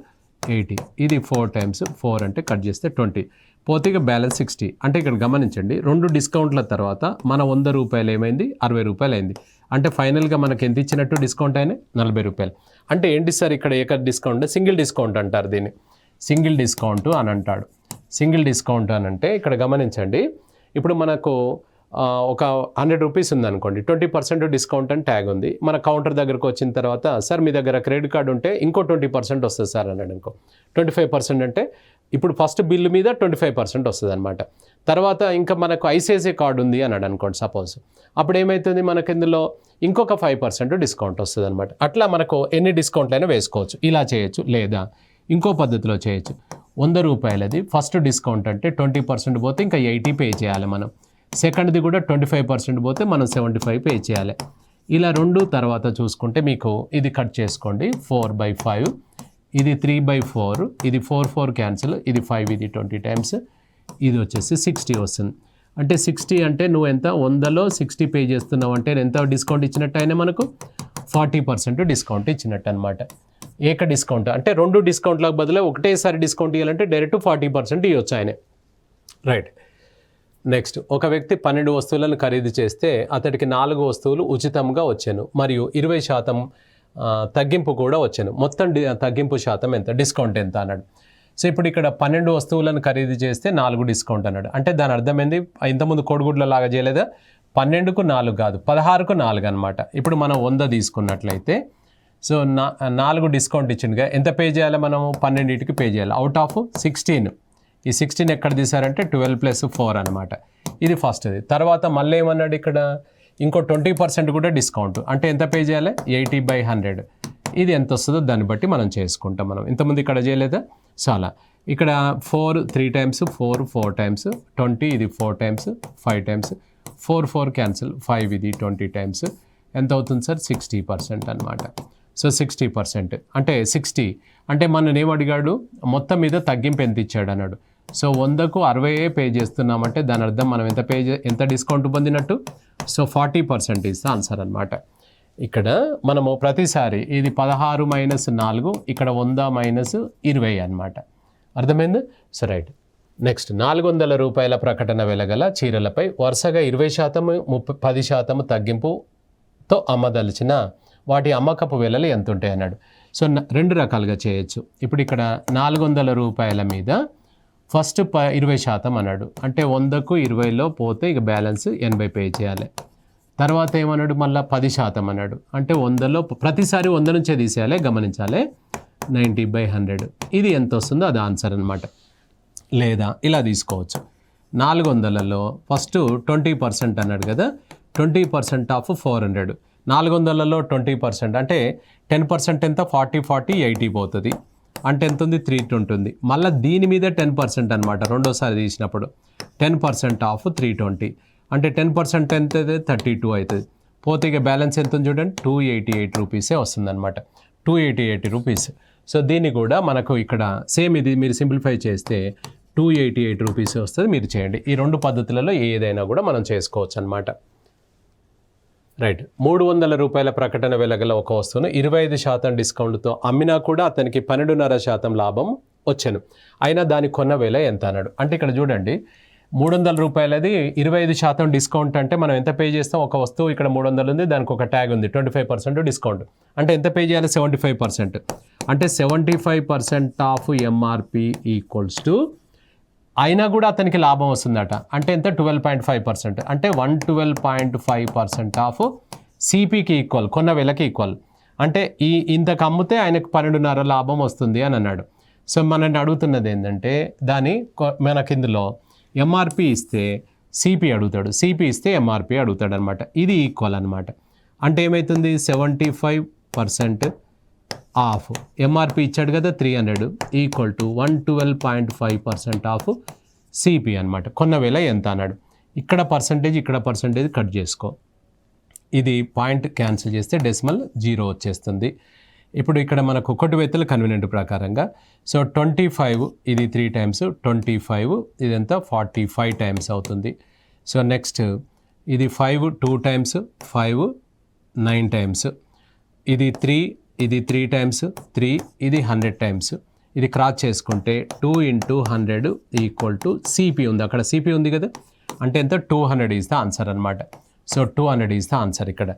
80. ఇది 4 times 4 అంటే కట్ చేస్తే 20 పోతే ఇక బ్యాలెన్స్ 60. అంటే ఇక్కడ గమనించండి, 2 డిస్కౌంట్ల తర్వాత మన 100 రూపాయలు ఏమైంది? 60 రూపాయలు అయింది. అంటే ఫైనల్గా మనకి ఎంత ఇచ్చినట్టు డిస్కౌంట్ అయినా 40 రూపాయలు. అంటే ఏంటి సార్ ఇక్కడ ఏక డిస్కౌంట్? సింగిల్ డిస్కౌంట్ అంటారు దీన్ని, సింగిల్ డిస్కౌంట్ అని అంటాడు. సింగిల్ డిస్కౌంట్ అని అంటే ఇక్కడ గమనించండి, ఇప్పుడు మనకు ఒక 100 రూపీస్ ఉందనుకోండి, 20% డిస్కౌంట్ అని ట్యాగ్ ఉంది. మన కౌంటర్ దగ్గరకు వచ్చిన తర్వాత, సార్ మీ దగ్గర క్రెడిట్ కార్డు ఉంటే ఇంకో 20% వస్తుంది సార్ అన్నాడు అనుకో. 25% అంటే ఇప్పుడు ఫస్ట్ బిల్లు మీద 25% వస్తుంది అనమాట. తర్వాత ఇంకా మనకు ఐసిఐసిఐ కార్డు ఉంది అన్నాడు అనుకోండి సపోజ్, అప్పుడు ఏమవుతుంది? మనకు ఇందులో ఇంకొక 5% డిస్కౌంట్ వస్తుంది అనమాట. అట్లా మనకు ఎన్ని డిస్కౌంట్లైనా వేసుకోవచ్చు. ఇలా చేయొచ్చు, లేదా ఇంకో పద్ధతిలో చేయొచ్చు. 100 రూపాయలది ఫస్ట్ డిస్కౌంట్ అంటే 20% పోతే ఇంకా 80 పే చేయాలి మనం. సెకండ్ది కూడా 25% పోతే మనం 75 పే చేయాలి. ఇలా 2 తర్వాత చూసుకుంటే మీకు ఇది కట్ చేసుకోండి, 4/5, ఇది 3/4, ఇది 4 క్యాన్సిల్, ఇది 5, ఇది 20 టైమ్స్, ఇది వచ్చేసి 60 వస్తుంది. అంటే 60 అంటే నువ్వు ఎంత 100లో 60 పే చేస్తున్నావు అంటే ఎంత డిస్కౌంట్ ఇచ్చినట్టు అయినా మనకు 40% డిస్కౌంట్ ఇచ్చినట్టు అనమాట. ఏక డిస్కౌంట్ అంటే 2 డిస్కౌంట్లకు బదులు ఒకటేసారి డిస్కౌంట్ ఇవ్వాలంటే డైరెక్ట్ 40% ఇవ్వచ్చు ఆయన. రైట్. నెక్స్ట్, ఒక వ్యక్తి 12 వస్తువులను ఖరీదు చేస్తే అతడికి 4 వస్తువులు ఉచితంగా వచ్చాను మరియు 20% తగ్గింపు కూడా వచ్చాను. మొత్తం తగ్గింపు శాతం ఎంత? డిస్కౌంట్ ఎంత అన్నాడు. సో ఇప్పుడు ఇక్కడ 12 వస్తువులను ఖరీదు చేస్తే 4 డిస్కౌంట్ అన్నాడు. అంటే దాని అర్థమైంది, ఇంతకుముందు కోడిగుడ్ల లాగా చేయలేదా? 12కు 4 కాదు, 16కు 4 అనమాట. ఇప్పుడు మనం 100 తీసుకున్నట్లయితే సో 4 డిస్కౌంట్ ఇచ్చిందిగా, ఎంత పే చేయాలి మనము? 12కి పే చేయాలి. అవుట్ ఆఫ్ 16, ఈ 16 ఎక్కడ తీసారంటే 12 + 4 అనమాట. ఇది ఫస్ట్ది. తర్వాత మళ్ళీ ఏమన్నాడు ఇక్కడ, ఇంకో 20% కూడా డిస్కౌంట్. అంటే ఎంత పే చేయాలి? 80/100. ఇది ఎంత వస్తుందో దాన్ని బట్టి మనం చేసుకుంటాం. మనం ఇంతకుముందు ఇక్కడ చేయలేదా? చాలా. ఇక్కడ 4 3 టైమ్స్, 4 టైమ్స్, 20, ఇది 4 టైమ్స్, 5 టైమ్స్, 4 క్యాన్సిల్, 5, ఇది 20 టైమ్స్. ఎంత అవుతుంది సార్? 60% అనమాట. సో 60% అంటే 60 అంటే మనం ఏమడిగాడు? మొత్తం మీద తగ్గింపు ఎంత ఇచ్చాడు అన్నాడు. సో 100కు 60 పే చేస్తున్నామంటే దాని అర్థం మనం ఎంత డిస్కౌంట్ పొందినట్టు? సో 40% ఇస్ ఆన్సర్ అనమాట. ఇక్కడ మనము ప్రతిసారి ఇది 16 - 4, ఇక్కడ 100 - 20 అనమాట. అర్థమైంది? So right. నెక్స్ట్, 400 రూపాయల ప్రకటన వెలగల చీరలపై వరుసగా 20%, 10% తగ్గింపుతో అమ్మదలిచిన వాటి అమ్మకపు వెలలు ఎంత ఉంటాయి అన్నాడు. సో 2 రకాలుగా చేయొచ్చు. ఇప్పుడు ఇక్కడ 400 రూపాయల మీద ఫస్ట్ 20% అన్నాడు. అంటే 100కు 20లో పోతే ఇక బ్యాలెన్స్ 80 పే చేయాలి. తర్వాత ఏమన్నాడు? మళ్ళీ 10% అన్నాడు. అంటే 100లో ప్రతిసారి 100 నుంచే తీసేయాలి, గమనించాలి. 90/100 ఇది ఎంత వస్తుందో అది ఆన్సర్ అనమాట. లేదా ఇలా తీసుకోవచ్చు, 400లలో ఫస్ట్ 20% అన్నాడు కదా, 20% ఆఫ్ 400. 400లలో 20% అంటే 10% ఎంత? 40, 80 పోతుంది. అంటే ఎంత ఉంది? 320 ఉంది. మళ్ళీ దీని మీద 10% అనమాట. రెండోసారి తీసినప్పుడు 10% ఆఫ్ 320 అంటే 10% ఎంత? 32 అవుతుంది. పోతే ఇక బ్యాలెన్స్ ఎంత ఉంది చూడండి, 288 రూపీసే వస్తుంది అనమాట. 288 రూపీస్. సో దీన్ని కూడా మనకు ఇక్కడ సేమ్ ఇది మీరు సింప్లిఫై చేస్తే 288 రూపీసే వస్తుంది. మీరు చేయండి. ఈ 2 పద్ధతులలో ఏదైనా కూడా మనం చేసుకోవచ్చు అనమాట. రైట్. 300 రూపాయల ప్రకటన వెల గల ఒక వస్తువును 25% డిస్కౌంట్తో అమ్మినా కూడా అతనికి 12.5% లాభం వచ్చాను. అయినా దాని కొన్న వేల ఎంత అన్నాడు. అంటే ఇక్కడ చూడండి 300 రూపాయలది 25% డిస్కౌంట్ అంటే మనం ఎంత పే చేస్తాం? ఒక వస్తువు ఇక్కడ 300 ఉంది, దానికి ఒక ట్యాగ్ ఉంది 25% డిస్కౌంట్. అంటే ఎంత పే చేయాలి? 75%. అంటే 75% ఆఫ్ ఎంఆర్పి ఈక్వల్స్ టు అయినా కూడా అతనికి లాభం వస్తుందట. అంటే ఎంత? 12.5%. అంటే 112.5% ఆఫ్ సిపికి ఈక్వల్, కొన్న వేలకి ఈక్వల్. అంటే ఇంతకు అమ్మితే ఆయనకు 12.5 లాభం వస్తుంది అని అన్నాడు. సో మనల్ని అడుగుతున్నది ఏంటంటే మనకి ఇందులో ఎంఆర్పి ఇస్తే సిపి అడుగుతాడు, సిపి ఇస్తే ఎంఆర్పి అడుగుతాడు అనమాట. ఇది ఈక్వల్ అనమాట. అంటే ఏమవుతుంది? 75% ఆఫ్ ఎంఆర్పి ఇచ్చాడు కదా 300 ఈక్వల్ టు 112.5% ఆఫ్ సిపి అనమాట. కొన్న వేల ఎంత అన్నాడు. ఇక్కడ పర్సంటేజ్ కట్ చేసుకో. ఇది పాయింట్ క్యాన్సిల్ చేస్తే డెసిమల్ 0 వచ్చేస్తుంది. ఇప్పుడు ఇక్కడ మనకు కొట్టువేతలు కన్వీనియంట్ ప్రకారంగా సో 25 ఇది 3 టైమ్స్ 25 ఇదంతా 45 టైమ్స్ అవుతుంది. సో నెక్స్ట్ ఇది 5 2 టైమ్స్ 5 9 టైమ్స్, ఇది 3 టైమ్స్ 3 ఇది 100 టైమ్స్. ఇది క్రాస్ చేసుకుంటే 2 × 100 ఈక్వల్ టు సిపి ఉంది, అక్కడ సిపి ఉంది కదా, అంటే ఎంత? 200 ఈజ్ ద ఆన్సర్ అనమాట. So 200 is the answer. ఇక్కడ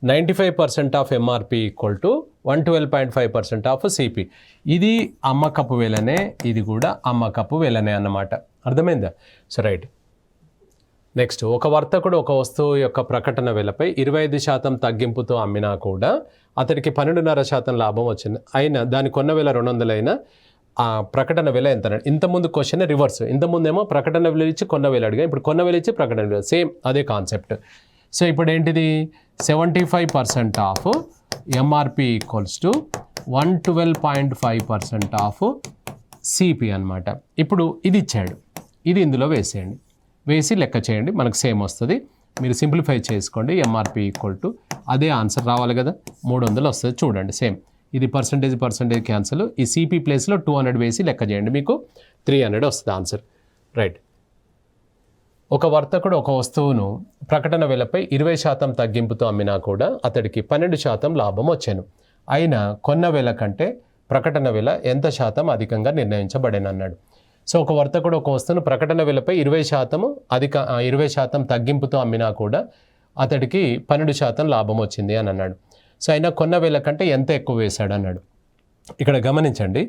95% of MRP equal to 112.5% of CP. ఇది అమ్మకపు వేలనే, ఇది కూడా అమ్మకపు వేలనే అన్నమాట. అర్థమైందా? So right. నెక్స్ట్, ఒక వర్తకుడు ఒక వస్తువు యొక్క ప్రకటన వెలపై 25% తగ్గింపుతో అమ్మినా కూడా అతనికి 12.5% లాభం వచ్చింది. అయినా దాని కొన్న వేల 200 అయినా ఆ ప్రకటన వేల ఎంత? ఇంతకుముందు క్వశ్చన్ రివర్స్. ఇంతకుముందేమో ప్రకటన వేల ఇచ్చి కొన్న వేల అడిగా, ఇప్పుడు కొన్న వేల ఇచ్చి ప్రకటన వేల, సేమ్ అదే కాన్సెప్ట్. సో ఇప్పుడు ఏంటిది? 75% of MRP equals to 112.5% of CP అనమాట. ఇప్పుడు ఇది ఇచ్చాడు, ఇది ఇందులో వేసేయండి, వేసి లెక్క చేయండి, మనకు సేమ్ వస్తుంది. మీరు సింప్లిఫై చేసుకోండి. ఎంఆర్పి ఈక్వల్ టు అదే ఆన్సర్ రావాలి కదా, 300 వస్తుంది. చూడండి సేమ్, ఇది పర్సంటేజ్ క్యాన్సల్. ఈ సిపి ప్లేస్లో 200 వేసి లెక్క చేయండి, మీకు 300 వస్తుంది ఆన్సర్. రైట్. ఒక వర్తకుడు ఒక వస్తువును ప్రకటన వెలపై 20% తగ్గింపుతో అమ్మినా కూడా అతడికి 12% లాభం వచ్చాను. అయినా కొన్న వేల కంటే ప్రకటన వేల ఎంత శాతం అధికంగా నిర్ణయించబడేనన్నాడు. సో ఒక వర్తకుడు ఒక వస్తువును ప్రకటన వేలపై 20% తగ్గింపుతో అమ్మినా కూడా అతడికి 12% లాభం వచ్చింది అని అన్నాడు. సో అయినా కొన్న వేల కంటే ఎంత ఎక్కువ వేశాడు అన్నాడు. ఇక్కడ గమనించండి,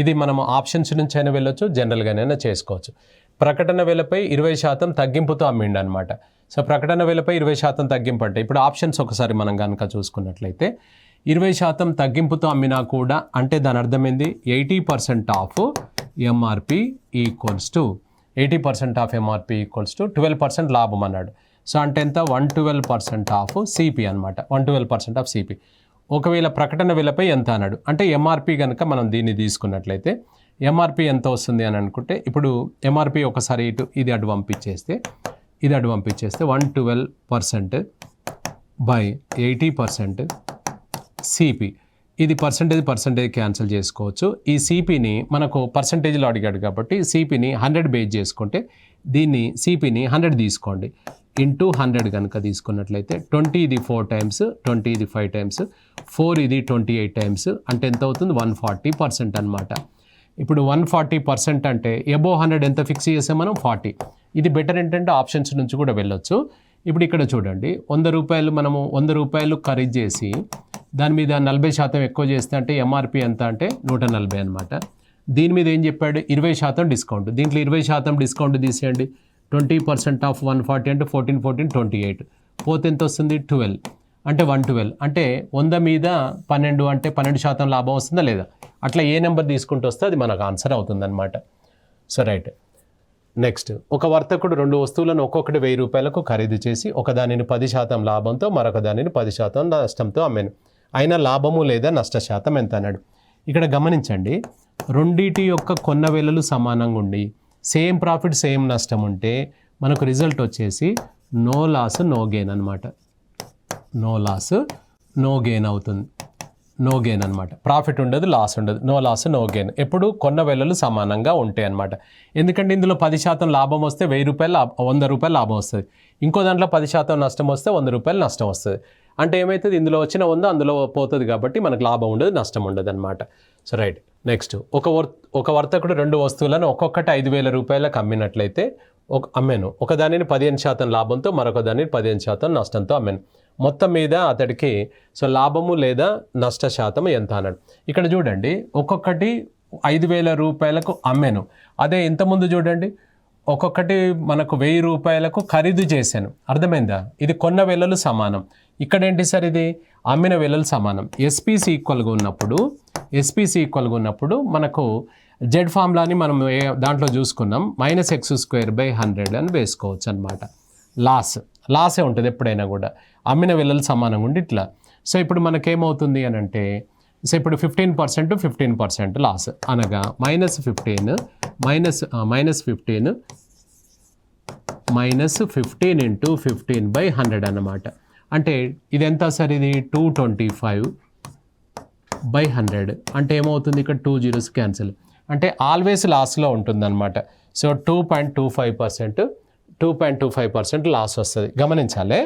ఇది మనం ఆప్షన్స్ నుంచి అయినా వెళ్ళొచ్చు, జనరల్గానైనా చేసుకోవచ్చు. ప్రకటన వేలపై 20% తగ్గింపుతో అమ్మిండు అనమాట. సో ప్రకటన వేలపై 20% తగ్గింపు అంటే ఇప్పుడు ఆప్షన్స్ ఒకసారి మనం కనుక చూసుకున్నట్లయితే 20% తగ్గింపుతో అమ్మినా కూడా అంటే దాని అర్థమైంది 80% of MRP equals to 80% of MRP equals to 12% లాభం అన్నాడు. సో అంటే ఎంత? 112% ఆఫ్ సిపి అనమాట. 112% ఆఫ్ సిపి. ఒకవేళ ప్రకటన విలపై ఎంత అన్నాడు అంటే ఎంఆర్పి కనుక మనం దీన్ని తీసుకున్నట్లయితే ఎంఆర్పి ఎంత వస్తుంది అని అనుకుంటే ఇప్పుడు ఎంఆర్పి ఒకసారి ఇటు ఇది అటు పంపించేస్తే 112% బై 80% సిపి. ఇది పర్సంటేజ్ క్యాన్సిల్ చేసుకోవచ్చు. ఈ సిపిని మనకు పర్సంటేజ్లో అడిగాడు కాబట్టి సిపిని 100 బేస్ చేసుకుంటే దీన్ని సిపిని 100 తీసుకోండి. ఇంటూ 100 కనుక తీసుకున్నట్లయితే 20 ఇది 4 టైమ్స్, 20 ఇది 5 టైమ్స్, 4 ఇది 28 టైమ్స్, అంటే ఎంత అవుతుంది? 140% అనమాట. ఇప్పుడు 140% అంటే అబోవ్ 100 ఎంత ఫిక్స్ చేసాం మనం? 40. ఇది బెటర్ ఏంటంటే ఆప్షన్స్ నుంచి కూడా వెళ్ళొచ్చు. ఇప్పుడు ఇక్కడ చూడండి, 100 రూపాయలు మనము 100 రూపాయలు ఖరీదు చేసి దాని మీద 40% ఎక్కువ చేస్తే అంటే ఎంఆర్పి ఎంత అంటే 140 అనమాట. దీని మీద ఏం చెప్పాడు? 20% డిస్కౌంట్. దీంట్లో 20% డిస్కౌంట్ తీసేయండి. 20% ఆఫ్ 140 అంటే 14 28 పోతే ఎంత వస్తుంది? 12 అంటే 112 అంటే 100 మీద 12 అంటే 12% లాభం వస్తుందా లేదా? అట్లా ఏ నెంబర్ తీసుకుంటూ వస్తే అది మనకు ఆన్సర్ అవుతుందన్నమాట. So right. నెక్స్ట్, ఒక వర్తకుడు 2 వస్తువులను ఒక్కొక్కటి 1000 రూపాయలకు ఖరీదు చేసి ఒక దానిని 10% లాభంతో మరొక దానిని 10% నష్టంతో అమ్మాను. అయినా లాభము లేదా నష్ట శాతం ఎంత అన్నాడు. ఇక్కడ గమనించండి, రెండిటి యొక్క కొన్న వేలలు సమానంగా ఉండి సేమ్ ప్రాఫిట్ సేమ్ నష్టం ఉంటే మనకు రిజల్ట్ వచ్చేసి నో లాస్ నో గెయిన్ అనమాట. నో లాస్ నో గెయిన్ అవుతుంది. నో గెయిన్ అనమాట. ప్రాఫిట్ ఉండదు, లాస్ ఉండదు. No loss no gain. ఎప్పుడు కొన్న వేలలు సమానంగా ఉంటాయి అనమాట. ఎందుకంటే ఇందులో 10% లాభం వస్తే 100 రూపాయలు లాభం వస్తుంది. ఇంకో దాంట్లో 10% నష్టం వస్తే 100 రూపాయలు నష్టం వస్తుంది. అంటే ఏమవుతుంది, ఇందులో వచ్చిన 100 అందులో పోతుంది కాబట్టి మనకు లాభం ఉండదు, నష్టం ఉండదు అనమాట. So right. నెక్స్ట్, ఒక వర్తకుడు 2 వస్తువులను ఒక్కొక్కటి 5,000 రూపాయలకు అమ్మినట్లయితే అమ్మాను. ఒక దానిని 15% లాభంతో, మరొక దానిని 15% నష్టంతో అమ్మాను. మొత్తం మీద అతడికి సో లాభము లేదా నష్ట శాతం ఎంత అన్నాడు. ఇక్కడ చూడండి, ఒక్కొక్కటి 5,000 రూపాయలకు అమ్మాను. అదే ఇంతకుముందు చూడండి, ఒక్కొక్కటి మనకు 1,000 రూపాయలకు ఖరీదు చేశాను. అర్థమైందా? ఇది కొన్న వెలలు సమానం. ఇక్కడ ఏంటి సార్, ఇది అమ్మిన వెలలు సమానం. ఎస్పీసీ ఈక్వల్గా ఉన్నప్పుడు మనకు జెడ్ ఫార్ములాని మనం దాంట్లో చూసుకున్నాం, -x²/100 అని వేసుకోవచ్చు అనమాట. లాసే ఉంటుంది ఎప్పుడైనా కూడా, అమ్మిన వెలలు సమానంగా ఉండి ఇట్లా. సో ఇప్పుడు మనకేమవుతుంది అని అంటే, సో ఇప్పుడు 15% లాస్ అనగా -15 into 15/100 అన్నమాట. అంటే ఇది ఎంత సార్, ఇది 225/100 అంటే ఏమవుతుంది, ఇక్కడ 2 zeros క్యాన్సిల్, అంటే ఆల్వేస్ లాస్లో ఉంటుందన్నమాట. సో 2.25% లాస్ వస్తుంది. గమనించాలి,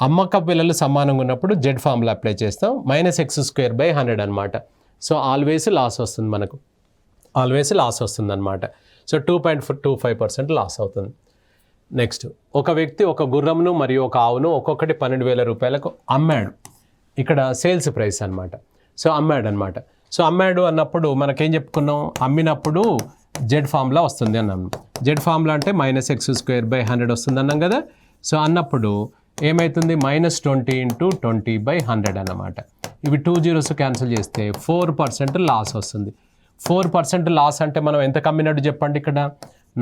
అమ్మక విలువలు సమానంగా ఉన్నప్పుడు జెడ్ ఫార్ములా అప్లై చేస్తాం, -x²/100 అనమాట. సో ఆల్వేస్ లాస్ వస్తుంది మనకు, అనమాట. సో 2.25% లాస్ అవుతుంది. నెక్స్ట్, ఒక వ్యక్తి ఒక గుర్రంను మరియు ఒక ఆవును ఒక్కొక్కటి 12,000 రూపాయలకు అమ్మాడు. ఇక్కడ సేల్స్ ప్రైస్ అనమాట. సో అమ్మాడు అన్నప్పుడు మనకేం చెప్పుకున్నాం, అమ్మినప్పుడు జెడ్ ఫార్ములా వస్తుంది అన్నాము. జెడ్ ఫార్ములా అంటే -x²/100 వస్తుంది అన్నాం కదా. సో అన్నప్పుడు ఏమవుతుంది, -20 into 20/100 అన్నమాట. ఇవి 2 zeros క్యాన్సిల్ చేస్తే 4% లాస్ వస్తుంది. 4% లాస్ అంటే మనం ఎంత కమ్మినట్టు చెప్పండి, ఇక్కడ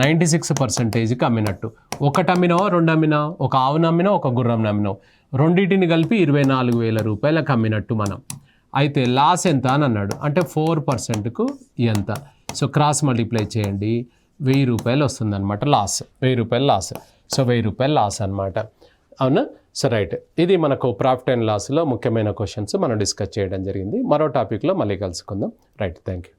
96%కి అమ్మినట్టు. ఒకటి అమ్మినావో 2 అమ్మినావు, ఒక ఆవును అమ్మినావు, ఒక గుర్రం అమ్మినావు, రెండింటిని కలిపి 24,000 రూపాయలకు అమ్మినట్టు మనం. అయితే లాస్ ఎంత అని అన్నాడు, అంటే 4%కు ఎంత. సో క్రాస్ మల్టిప్లై చేయండి, 1,000 రూపాయలు వస్తుంది అనమాట లాస్. 1,000 రూపాయలు లాస్. సో 1,000 రూపాయలు లాస్ అనమాట. అవునా? సో రైట్, ఇది మనకు ప్రాఫిట్ అండ్ లాస్లో ముఖ్యమైన క్వశ్చన్స్ మనం డిస్కస్ చేయడం జరిగింది. మరో టాపిక్లో మళ్ళీ కలుసుకుందాం. Right, thank you.